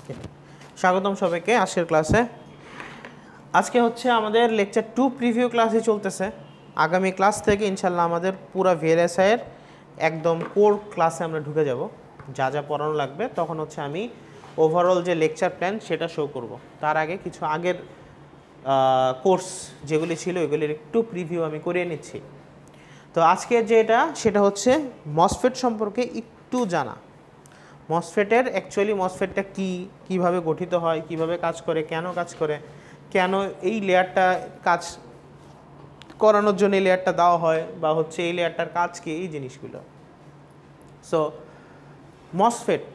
ওকে, স্বাগতম সবাইকে আজকের ক্লাসে। আজকে হচ্ছে আমাদের লেকচার 2 প্রিভিউ ক্লাসই চলতেছে। আগামী ক্লাস থেকে ইনশাল্লাহ আমাদের পুরো ভিএলএসআই এর একদম কোর ক্লাসে আমরা ঢুকে যাব। যা যা পড়ানো লাগবে তখন হচ্ছে আমি ওভারঅল যে লেকচার প্ল্যান সেটা শো করব। তার আগে কিছু আগের কোর্স যেগুলি ছিল ওইগুলির একটু প্রিভিউ আমি করিয়ে নিচ্ছি। তো আজকে যেটা সেটা হচ্ছে মসফেট সম্পর্কে একটু জানা। মসফেটের অ্যাকচুয়ালি মসফেটটা কী, কীভাবে গঠিত হয়, কিভাবে কাজ করে, কেন কাজ করে, কেন এই লেয়ারটা কাজ করানোর জন্য এই লেয়ারটা দেওয়া হয়, বা হচ্ছে এই লেয়ারটার কাজ কি, এই জিনিসগুলো। সো মসফেট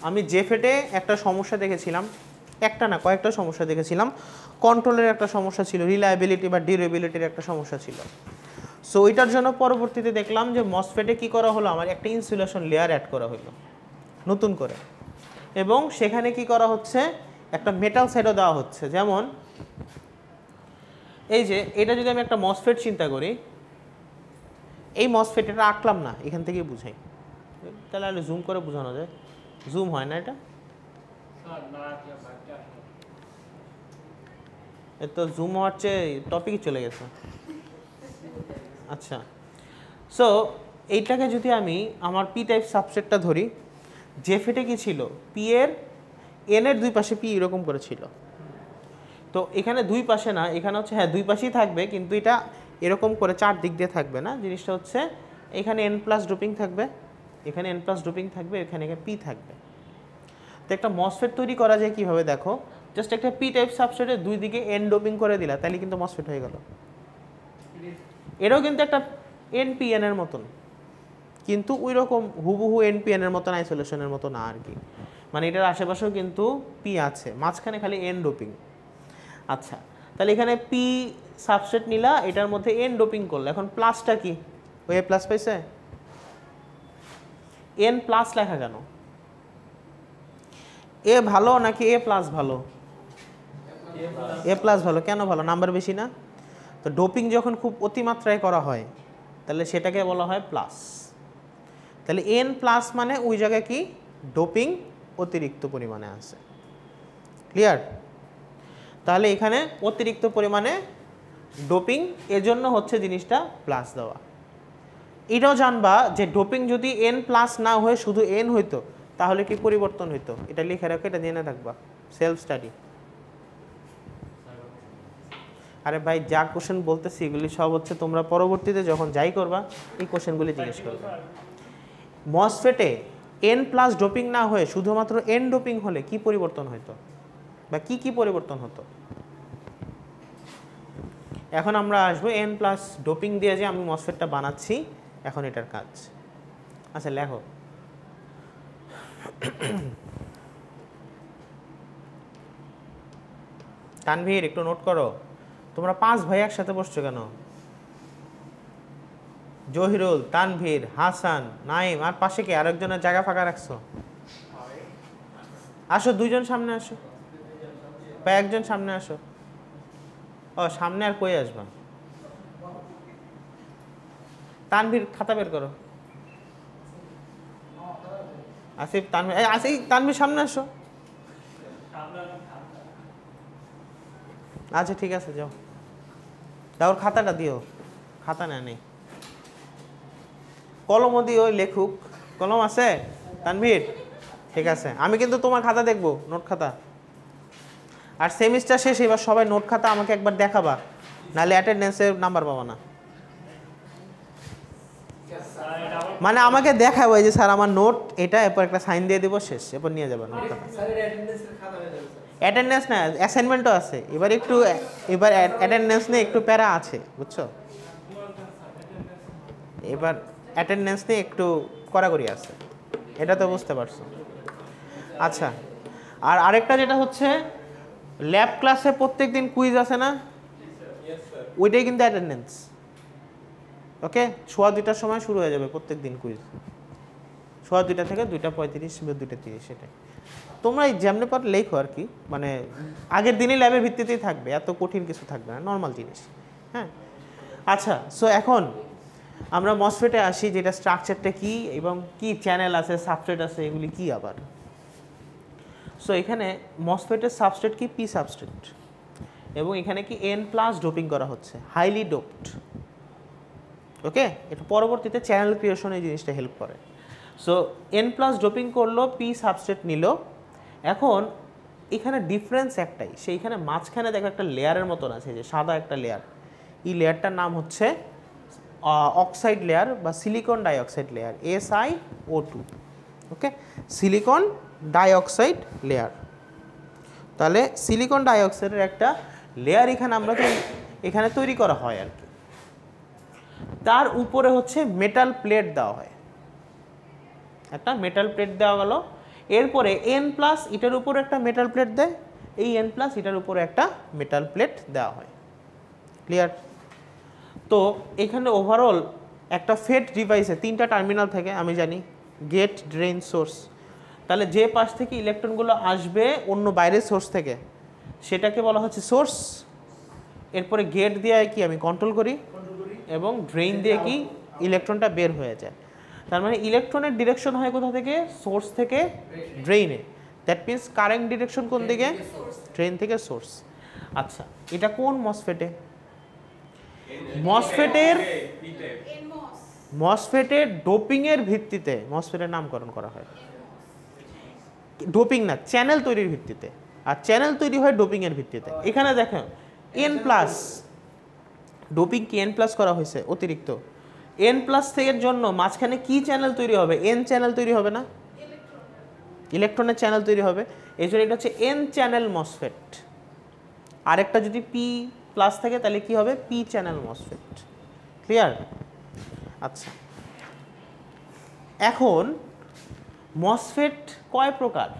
আমি জেফেটে একটা সমস্যা দেখেছিলাম, একটা না কয়েকটা সমস্যা দেখেছিলাম। কন্ট্রোলের একটা সমস্যা ছিল, রিলায়েবিলিটি বা ডিউরেবিলিটির একটা সমস্যা ছিল। সো ওইটার জন্য পরবর্তীতে দেখলাম যে মসফেটে কী করা হলো, আমার একটা ইনসুলেশন লেয়ার অ্যাড করা হলো নতুন করে, এবং সেখানে কি করা হচ্ছে, একটা মেটাল সাইডও দেওয়া হচ্ছে। যেমন এই যে এটা যদি আমি একটা মসফেট চিন্তা করি, এই মসফেট এটা আঁকলাম না, এখান থেকেই বুঝাই, তাহলে আর জুম করে বোঝানো যায়। জুম হয় না এটা, এর তো জুম হওয়ার চেয়ে টপিকই চলে গেছে। আচ্ছা, সো এইটাকে যদি আমি আমার পি টাইপ সাবসেটটা ধরি, জেফেটে কি ছিল, পি এর এন এর দুই পাশে পি এরকম করে ছিল। তো এখানে দুই পাশে না, এখানে হচ্ছে হ্যাঁ দুই পাশেই থাকবে, কিন্তু এটা এরকম করে চার দিক দিয়ে থাকবে না। জিনিসটা হচ্ছে এখানে এন প্লাস ডোপিং থাকবে, এখানে এন প্লাস ডোপিং থাকবে, এখানে পি থাকবে। তো একটা মসফেট তৈরি করা যায় কীভাবে দেখো, জাস্ট একটা পি টাইপ সাবস্ট্রেটে দুই দিকে এন ডোপিং করে দিলা, তাহলে কিন্তু মসফেট হয়ে গেল। এটাও কিন্তু একটা এনপিএন এর মতন, কিন্তু ওই রকম হুবহু এনপিএন এর মতন আইসোলেশনের মতো না আর কি। মানে এটার আশেপাশেও কিন্তু পি আছে, মাঝখানে খালি এন ডোপিং। আচ্ছা, তাহলে এখানে পি সাবস্ট্রেট নিলা, এটার মধ্যে এন ডোপিং করলো। এখন প্লাসটা কি, ওই এ প্লাস পাইছে, এন প্লাস লেখা কেন? এ ভালো নাকি এ প্লাস ভালো? এ প্লাস ভালো। কেন ভালো? নাম্বার বেশি না? তো ডোপিং যখন খুব অতিমাত্রায় করা হয় তাহলে সেটাকে বলা হয় প্লাস। তাহলে এন প্লাস মানে ওই জায়গায় কি, ডোপিং অতিরিক্ত পরিমাণে আছে। ক্লিয়ার? তাহলে এখানে অতিরিক্ত পরিমাণে ডোপিং, এজন্য হচ্ছে জিনিসটা প্লাস দেওয়া। এটাও জানবা যে ডোপিং যদি এন প্লাস না হয়ে শুধু এন হইতো তাহলে কি পরিবর্তন হইতো, এটা লিখে রাখো, এটা জেনে থাকবা, সেলফ স্টাডি। আরে ভাই যা কোশ্চেন বলতেছি এগুলি সব হচ্ছে তোমরা পরবর্তীতে যখন যাই করবা এই কোশ্চেনগুলি জিজ্ঞেস করবে। মসফেটে এন প্লাস ডোপিং না হয়ে শুধুমাত্র এন ডোপিং হলে কি পরিবর্তন হতো, বা কি কি পরিবর্তন হতো? এখন আমরা আসবো এন প্লাস ডোপিং দিয়ে যে আমি মসফেটটা বানাচ্ছি, এখন এটার কাজ। আচ্ছা লেখো, তানভীর একটু নোট করো। তোমরা 5 ভাই একসাথে বসছো কেন? জহিরুল, তানভীর, হাসান, নাইম, আর পাশে কি আরেকজনের জায়গা ফাঁকা রাখছো? আসো, দুইজন সামনে আসো, বা একজন সামনে আসো। ও সামনে আর কই আসবা? তানভীর খাতা বের করো। আসিফ, তানভীর, আসি তানভীর সামনে আসো। আচ্ছা ঠিক আছে, যাও ওর খাতাটা দিও। খাতা নেই, কলমও দিও, লেখুক। কলম আছে তানভীর? ঠিক আছে, আমি কিন্তু তোমার খাতা দেখবো, নোট খাতা। আর সেমিস্টার শেষ, এবার সবাই নোট খাতা আমাকে একবার দেখাবা, নাহলে অ্যাটেন্ডেন্সের নাম্বার পাবা না। মানে আমাকে দেখাবো এই যে স্যার আমার নোট এটা, এরপর একটা সাইন দিয়ে দিব, শেষ, এরপর নিয়ে যাবে নোট খাতা। অ্যাটেন্ডেন্স না, অ্যাসাইনমেন্টও আছে। এবার অ্যাটেন্ডেন্স নিয়ে একটু প্যারা আছে, বুঝছো? এবার অ্যাটেন্ডেন্স নিয়ে একটু কড়াকড়ি আছে, এটা তো বুঝতে পারছো। আচ্ছা, আর আরেকটা যেটা হচ্ছে ল্যাব ক্লাসে প্রত্যেক দিন কুইজ আছে না, ওইটাই কিন্তু অ্যাটেন্ডেন্স। ওকে, 2:30 সময় শুরু হয়ে যাবে প্রত্যেক দিন কুইজ, 2:30 থেকে 2:35 বা 2:30, সেটাই। তোমরা এই যেমনি পার লেখো আর কি, মানে আগের দিনই ল্যাবের ভিত্তিতেই থাকবে, এত কঠিন কিছু থাকবে না, নর্মাল জিনিস। হ্যাঁ, আচ্ছা, সো এখন আমরা মসফেটে আসি, যেটা স্ট্রাকচারটা কি এবং কি চ্যানেল আছে, সাবস্ট্রেট আছে, এগুলি কি। আবার সো এখানে মসফেটের সাবস্ট্রেট কি পি সাবস্ট্রেট, এবং এখানে কি এন প্লাস ডোপিং করা হচ্ছে, হাইলি ডোপড। ওকে, এটা পরবর্তীতে চ্যানেল ক্রিয়েশনে এই জিনিসটা হেল্প করে। সো এন প্লাস ডোপিং করলো, পি সাবস্ট্রেট নিল। এখন এখানে ডিফারেন্স একটাই, সেইখানে মাঝখানে দেখো একটা লেয়ারের মতন আছে, যে সাদা একটা লেয়ার, এই লেয়ারটার নাম হচ্ছে অক্সাইড লেয়ার বা সিলিকন ডাইঅক্সাইড লেয়ার, SiO2। ওকে, সিলিকন ডাইঅক্সাইড লেয়ার। তাহলে সিলিকন ডাইঅক্সাইডের একটা লেয়ার এখানে আমরা এখানে তৈরি করা হয় আর কি। তার উপরে হচ্ছে মেটাল প্লেট দেওয়া হয়, একটা মেটাল প্লেট দেওয়া গেল। এরপরে এন প্লাস এটার উপরে একটা মেটাল প্লেট দেয়, এই এন প্লাস এটার উপরে একটা মেটাল প্লেট দেওয়া হয়। ক্লিয়ার? তো এখানে ওভারঅল একটা ফেড ডিভাইসে 3টা টার্মিনাল থাকে আমি জানি, গেট, ড্রেন, সোর্স। তাহলে যে পাশ থেকে ইলেকট্রনগুলো আসবে অন্য বাইরের সোর্স থেকে, সেটাকে বলা হচ্ছে সোর্স। এরপরে গেট দিয়ে কি আমি কন্ট্রোল করি, এবং ড্রেন দিয়ে কি ইলেকট্রনটা বের হয়ে যায়। তার মানে ইলেকট্রনের ডিরেকশন হয় কোথা থেকে, সোর্স থেকে ড্রেইনে। দ্যাট মিনস কারেন্ট ডিরেকশন কোন দিকে, ড্রেন থেকে সোর্স। আচ্ছা, এটা কোন মসফেটে? মসফেটের ডোপিংয়ের ভিত্তিতে মসফেটের নামকরণ করা হয়। ডোপিং না, চ্যানেল তৈরির ভিত্তিতে। আর চ্যানেল তৈরি হয় ডোপিংয়ের ভিত্তিতে। এখানে দেখেন এন প্লাস, ডোপিং কি এন প্লাস করা হয়েছে অতিরিক্ত। এন প্লাস থেকে জন্য মাঝখানে কি চ্যানেল তৈরি হবে, এন চ্যানেল তৈরি হবে না, ইলেকট্রনের চ্যানেল তৈরি হবে। এই জন্য এটা হচ্ছে এন চ্যানেল মসফেট। আরেকটা যদি পি প্লাস থাকে তাহলে কি হবে, পি চ্যানেল মসফেট। ক্লিয়ার? আচ্ছা, এখন মসফেট কয় প্রকার?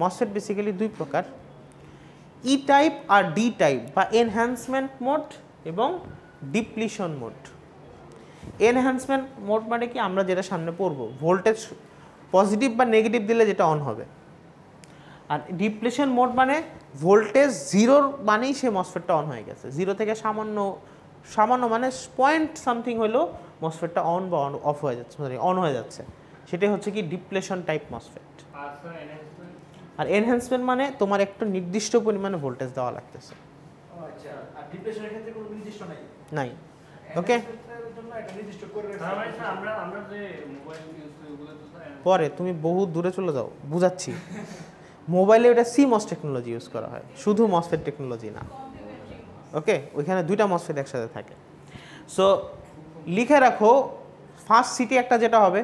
মসফেট বেসিক্যালি 2 প্রকার, ই টাইপ আর ডি টাইপ, বা এনহ্যান্সমেন্ট মোড এবং ডিপ্লিশন মোড। এনহ্যান্সমেন্ট মোড মানে কি, আমরা যেটা সামনে পড়বো, ভোল্টেজ পজিটিভ বা নেগেটিভ দিলে যেটা অন হবে। আর ডিপ্লিশন মোড মানে ভোল্টেজ 0 মানেই সে মসফেটটা অন হয়ে গেছে, 0 থেকে সামান্য মানে পয়েন্ট সামথিং হলেও মসফেটটা অন বা অফ হয়ে যাচ্ছে, মানে অন হয়ে যাচ্ছে, সেটাই হচ্ছে কি ডিপ্লেশন টাইপ মসফেট। আর এনহ্যান্সমেন্ট মানে তোমার একটা নির্দিষ্ট পরিমাণে ভোল্টেজ দেওয়া লাগতেছে। আচ্ছা, আর ডিপ্লেশনের ক্ষেত্রে কোনো নির্দিষ্ট নাই। ওকে, পরে তুমি বহু দূরে চলে যাও, বুঝাচ্ছি। মোবাইলে ওটা CMOS টেকনোলজি ইউজ করা হয়, শুধু মসফেট টেকনোলজি না। ওকে, ওইখানে 2টা মসফেট একসাথে থাকে। সো লিখে রাখো, ফার্স্ট সিটি একটা যেটা হবে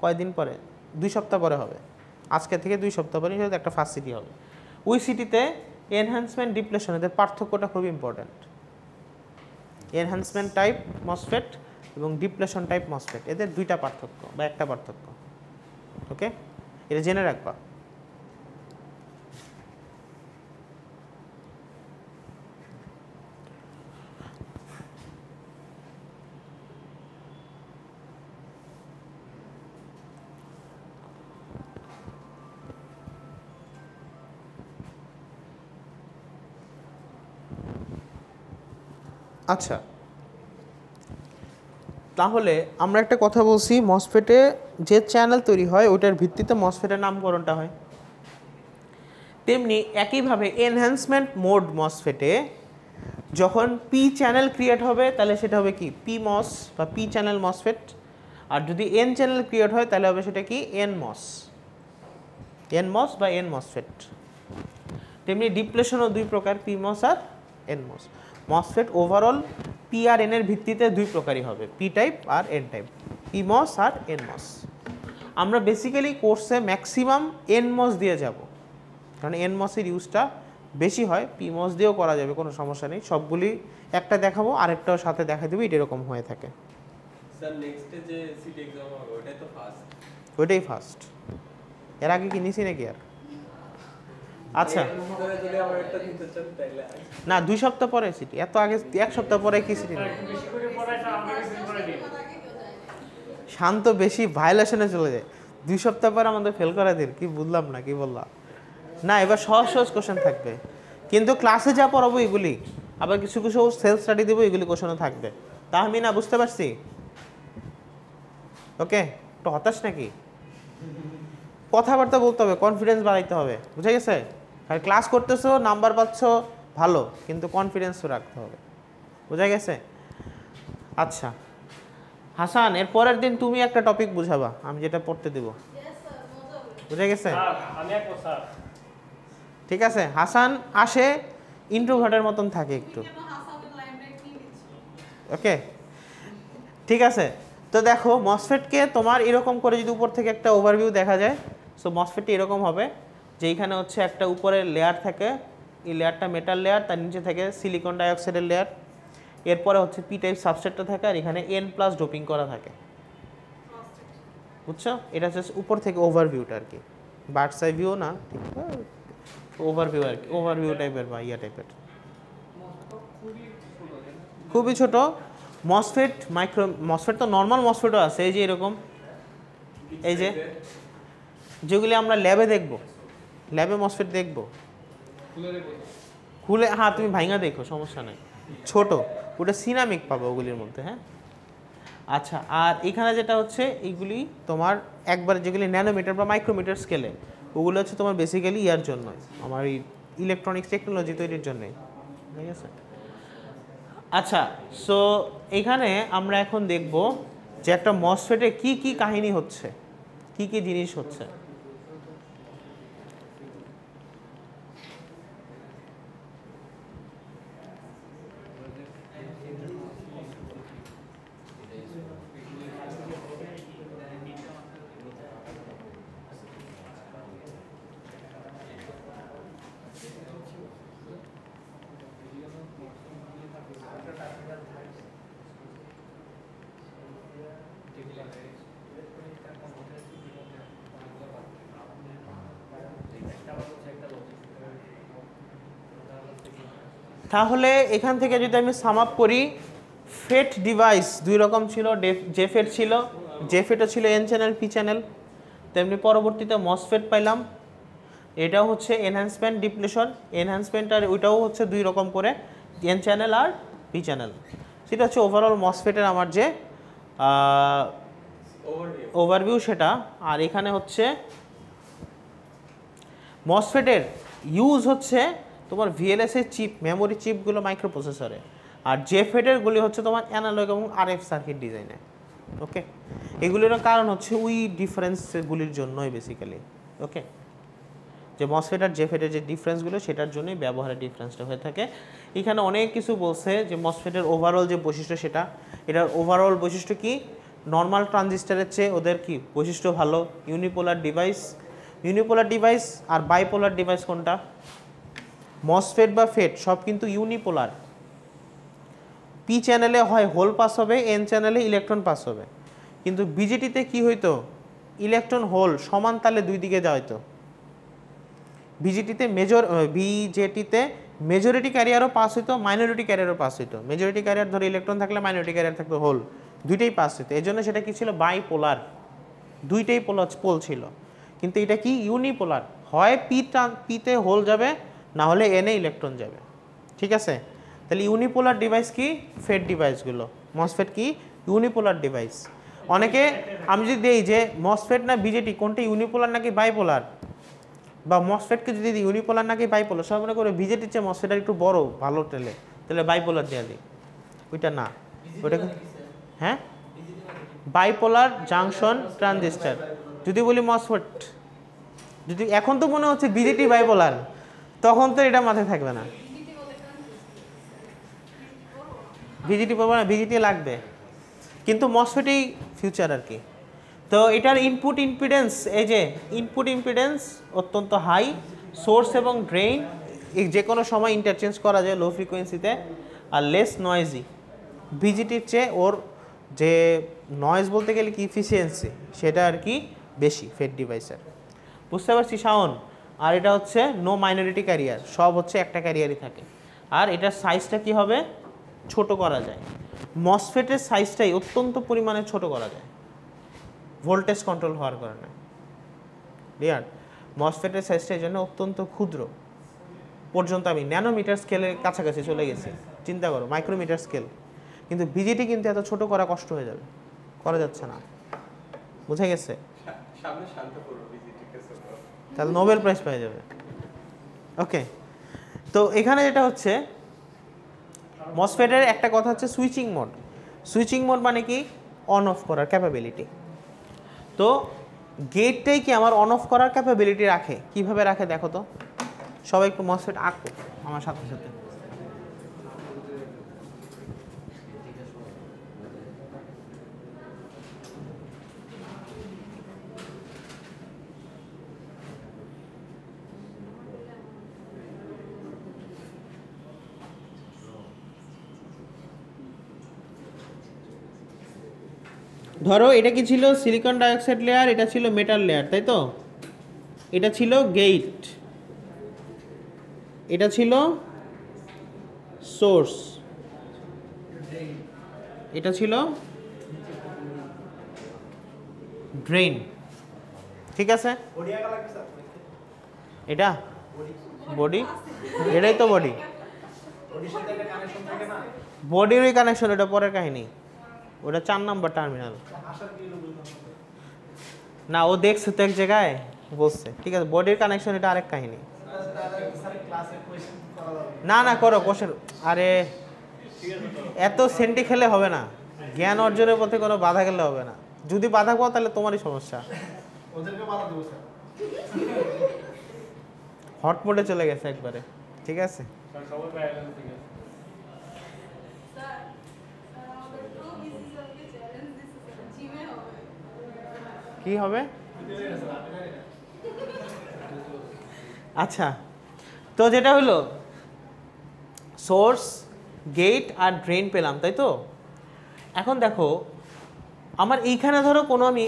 কয়দিন পরে, 2 সপ্তাহ পরে হবে, আজকে থেকে 2 সপ্তাহ পরে একটা ফার্স্ট সিটি হবে। ওই সিটিতে এনহ্যান্সমেন্ট, ডিপ্লেশন, এদের পার্থক্যটা খুব ইম্পর্ট্যান্ট। এনহ্যান্সমেন্ট টাইপ মসফেট এবং ডিপ্লেশন টাইপ মসফেট, এদের 2টা পার্থক্য বা একটা পার্থক্য। ওকে, এটা জেনে রাখবা। আচ্ছা, তাহলে আমরা একটা কথা বলছি, মসফেটে যে চ্যানেল তৈরি হয় ওটার ভিত্তিতে মসফেটের নামকরণটা হয়। তেমনি একইভাবে এনহ্যান্সমেন্ট মোড মসফেটে যখন পি চ্যানেল ক্রিয়েট হবে তাহলে সেটা হবে কি, পি মস বা পি চ্যানেল মসফেট। আর যদি এন চ্যানেল ক্রিয়েট হয় তাহলে হবে সেটা কি, এন মস বা এন মসফেট। তেমনি ডিপ্লেশনও 2 প্রকার, পি মস আর এন মস। MOSFET overall P R N এর ভিত্তিতে 2 প্রকারই হবে, পি টাইপ আর এন টাইপ, পি মস আর এন মস। আমরা বেসিক্যালি কোর্সে ম্যাক্সিমাম এন মস দিয়ে যাব, কারণ এন মসের ইউজটা বেশি হয়। পি মস দিয়েও করা যাবে, কোনো সমস্যা নেই। সবগুলি একটা দেখাবো, আরেকটাও সাথে দেখা দেবো, এটা এরকম হয়ে থাকে। স্যার নেক্সট যে সিটি এক্সাম হবে ওটাই তো ফার্স্ট? ওইটাই ফার্স্ট, এর আগে কি নিছি নাকি আর? আচ্ছা না, 2 সপ্তাহ পরে সিটি, এত আগে 1 সপ্তাহ পরে কি সিটি? শান্ত বেশি ভায়োলেশনে চলে যায়, 2 সপ্তাহ পর আমাদের ফেল করে দিন, কি বুঝলাম না, কি বললাম না। এবার সহজ সহজ কোশ্চেন থাকবে, কিন্তু ক্লাসে যা পড়াবো এগুলি, আবার কিছু কিছু সেলফ স্টাডি দেবো, এগুলি কোশ্চেনও থাকবে। তা আমি না বুঝতে পারছি? ওকে, তো হতাশ নাকি? কথাবার্তা বলতে হবে, কনফিডেন্স বাড়াইতে হবে, বুঝে গেছে? আর ক্লাস করতেছো, নাম্বার পাচ্ছ ভালো, কিন্তু কনফিডেন্সও রাখতে হবে, বুঝা গেছে? আচ্ছা হাসান, এর পরের দিন তুমি একটা টপিক বুঝাবা, আমি যেটা পড়তে দেব, বুঝে গেছে? ঠিক আছে। হাসান আসে ইন্ট্রোভার্টের মতন থাকে একটু, ওকে ঠিক আছে। তো দেখো মসফেটকে তোমার এরকম করে যদি উপর থেকে একটা ওভারভিউ দেখা যায়, সো মসফেটটি এরকম হবে যে এইখানে হচ্ছে একটা উপরে লেয়ার থাকে, এই লেয়ারটা মেটাল লেয়ার, তার নিচে থাকে সিলিকন ডাইঅক্সাইডের লেয়ার, এরপরে হচ্ছে পি টাইপ সাবস্ট্রেটটা থাকে, আর এখানে এন প্লাস ডোপিং করা থাকে, বুঝছো? এটা হচ্ছে উপর থেকে ওভারভিউটা আর কি, বার্ডস আই ভিউ না, ঠিক ওভারভিউ আর কি, ওভারভিউ টাইপের বা ইয়া টাইপের, খুবই ছোট। মসফেট মাইক্রো মসফেট তো নর্মাল মসফেটও আছে, এই যে এরকম, এই যে যেগুলি আমরা ল্যাবে দেখব, ল্যাবে মসফেট দেখব, খুলে হ্যাঁ তুমি ভাইঙা দেখো, সমস্যা নেই, ছোট, ওটা সিনামিক পাবো ওগুলির মধ্যে, হ্যাঁ। আচ্ছা, আর এখানে যেটা হচ্ছে এইগুলি তোমার একবার যেগুলি ন্যানোমিটার বা মাইক্রোমিটার স্কেলে, ওগুলো হচ্ছে তোমার বেসিক্যালি ইয়ার জন্য, আমার এই ইলেকট্রনিক্স টেকনোলজি তৈরির জন্যই, ঠিক আছে? আচ্ছা, সো এখানে আমরা এখন দেখব যে একটা মসফেটে কি কি কাহিনী হচ্ছে, কি কি জিনিস হচ্ছে। তাহলে এখান থেকে যদি আমি সাম আপ করি, ফেট ডিভাইস দুই রকম ছিল, জেফেট ছিল, জেফেটও ছিল এন চ্যানেল পি চ্যানেল, তেমনি পরবর্তীতে মসফেট পাইলাম, এটাও হচ্ছে এনহ্যান্সমেন্ট ডিপ্লেশন, এনহ্যান্সমেন্ট আর ওইটাও হচ্ছে দুই রকম করে, এন চ্যানেল আর পি চ্যানেল। সেটা হচ্ছে ওভারঅল মসফেটের আমার যে ওভারভিউ সেটা। আর এখানে হচ্ছে মসফেটের ইউজ হচ্ছে তোমার ভিএলএসএ চিপ, মেমোরি চিপগুলো মাইক্রোপ্রসেসরে, আর জেফেটেরগুলি হচ্ছে তোমার অ্যানালগ এবং আরএফ সার্কিট ডিজাইনে, ওকে। এগুলির কারণ হচ্ছে ওই ডিফারেন্সগুলির জন্যই বেসিক্যালি, ওকে, যে মসফেট আর জেফেটের যে ডিফারেন্সগুলো সেটার জন্যই ব্যবহারের ডিফারেন্সটা হয়ে থাকে। এখানে অনেক কিছু বলছে যে মসফেটের ওভারঅল যে বৈশিষ্ট্য সেটা, এটার ওভারঅল বৈশিষ্ট্য কি, নর্মাল ট্রানজিস্টারের চেয়ে ওদের কি বৈশিষ্ট্য ভালো, ইউনিপোলার ডিভাইস, ইউনিপোলার ডিভাইস আর বাইপোলার ডিভাইস কোনটা, মসফেট বা ফেট সব কিন্তু ইউনিপোলার, পি চ্যানেলে হয় হোল পাস হবে, এন চ্যানেলে ইলেকট্রন পাস হবে, কিন্তু বিজেটিতে কি হইতো, ইলেকট্রন হোল সমান তালে দুই দিকে যাইতো, বিজেটিতে মেজরিটি ক্যারিয়ারও পাস হইতো, মাইনরিটি ক্যারিয়ারও পাস হইতো, মেজরিটি ক্যারিয়ার ধরে ইলেকট্রন থাকলে মাইনরিটি ক্যারিয়ার থাকতো হোল, দুইটাই পাস হইতো, এই জন্য সেটা কি ছিল, বাইপোলার, দুইটাই পোল ছিল। কিন্তু এটা কি ইউনিপোলার, হয় পিতে হোল যাবে, না হলে এনে ইলেকট্রন যাবে, ঠিক আছে? তাহলে ইউনিপোলার ডিভাইস কি, ফেট ডিভাইসগুলো, মসফেট কি ইউনিপোলার ডিভাইস। অনেকে আমি যদি দেই যে মসফেট না বিজেটি কোনটা ইউনিপোলার নাকি বাইপোলার, বা মসফেটকে যদি ইউনিপোলার নাকি বাইপোলার, সব মনে করে বিজেটির চেয়ে মসফেট একটু বড় ভালো টেলে, তাহলে বাইপোলার দেওয়া দিই, ওইটা না, ওইটা হ্যাঁ বাইপোলার জাংশন ট্রানজিস্টার। যদি বলি মসফেট, যদি এখন তো মনে হচ্ছে বিজেটি বাইপোলার, তখন তো এটা মাথায় থাকবে না, ভিজিটি পাবো না, ভিজিটি লাগবে, কিন্তু মসফেটই ফিউচার আর কি। তো এটার ইনপুট ইম্পিডেন্স, এই যে ইনপুট ইম্পিডেন্স অত্যন্ত হাই, সোর্স এবং ড্রেইন যে কোনো সময় ইন্টারচেঞ্জ করা যায় লো ফ্রিকোয়েন্সিতে, আর লেস নয়েজি, ভিজিটির চেয়ে ওর যে নয়েজ বলতে গেলে কি ইফিসিয়েন্সি সেটা আর কি বেশি ফেট ডিভাইসের, বুঝতে পারছি শাওন? আর এটা হচ্ছে নো মাইনরিটি ক্যারিয়ার, সব হচ্ছে একটা ক্যারিয়ারই থাকে, আর এটার সাইজটা কি হবে, ছোট করা যায়, মসফেটের সাইজটাই অত্যন্ত পরিমাণে ছোট করা যায় ভোল্টেজ কন্ট্রোল হওয়ার কারণে, ক্লিয়ার? মসফেটের সাইজটা এই জন্য অত্যন্ত ক্ষুদ্র, পর্যন্ত আমি ন্যানোমিটার স্কেলের কাছাকাছি চলে গেছি, চিন্তা করো মাইক্রোমিটার স্কেল, কিন্তু বিজিটি কিন্তু এত ছোট করা কষ্ট হয়ে যাবে, করা যাচ্ছে না, বুঝে গেছে? সামনে শান্ত করো ঠিক আছে তো। তাহলে নোবেল প্রাইজ পেয়ে যাবে। ওকে, তো এখানে যেটা হচ্ছে মসফেটের একটা কথা হচ্ছে সুইচিং মোড। সুইচিং মোড মানে কি? অন অফ করার ক্যাপাবিলিটি। তো গেটটাই কি আমার অন অফ করার ক্যাপাবিলিটি রাখে। কিভাবে রাখে দেখো তো, সবাই একটু মসফেট আঁকো আমার সাথে সাথে। ধরো এটা কি ছিল? সিলিকন ডাইঅক্সাইড লেয়ার, এটা ছিল মেটাল লেয়ার, তাই তো? এটা ছিল গেট, এটা ছিল সোর্স, এটা ছিল ড্রেন। ঠিক আছে, এটা বডি, এটাই তো বডি। বডির ওই কানেকশন, এটা পরের কাহিনী, ওটা 4 নাম্বার টার্মিনাল। না, ও দেখছে তো এক জায়গায় বলছে। ঠিক আছে, বডির কানেকশন এটা আরেক কাহিনী। না না করো কোশ্চেন। আরে এত সেন্টি খেলে হবে না, জ্ঞান অর্জনের পথে কোনো বাধা গেলে হবে না। যদি বাধা পাও তাহলে তোমারই সমস্যা। হট মোডে চলে গেছে একবারে। ঠিক আছে, সবাই বাইরে ঠিক আছে। কি হবে? আচ্ছা, তো যেটা হলো সোর্স, গেট আর ড্রেন পেলাম, তাই তো? এখন দেখো আমার এইখানে ধরো কোনো আমি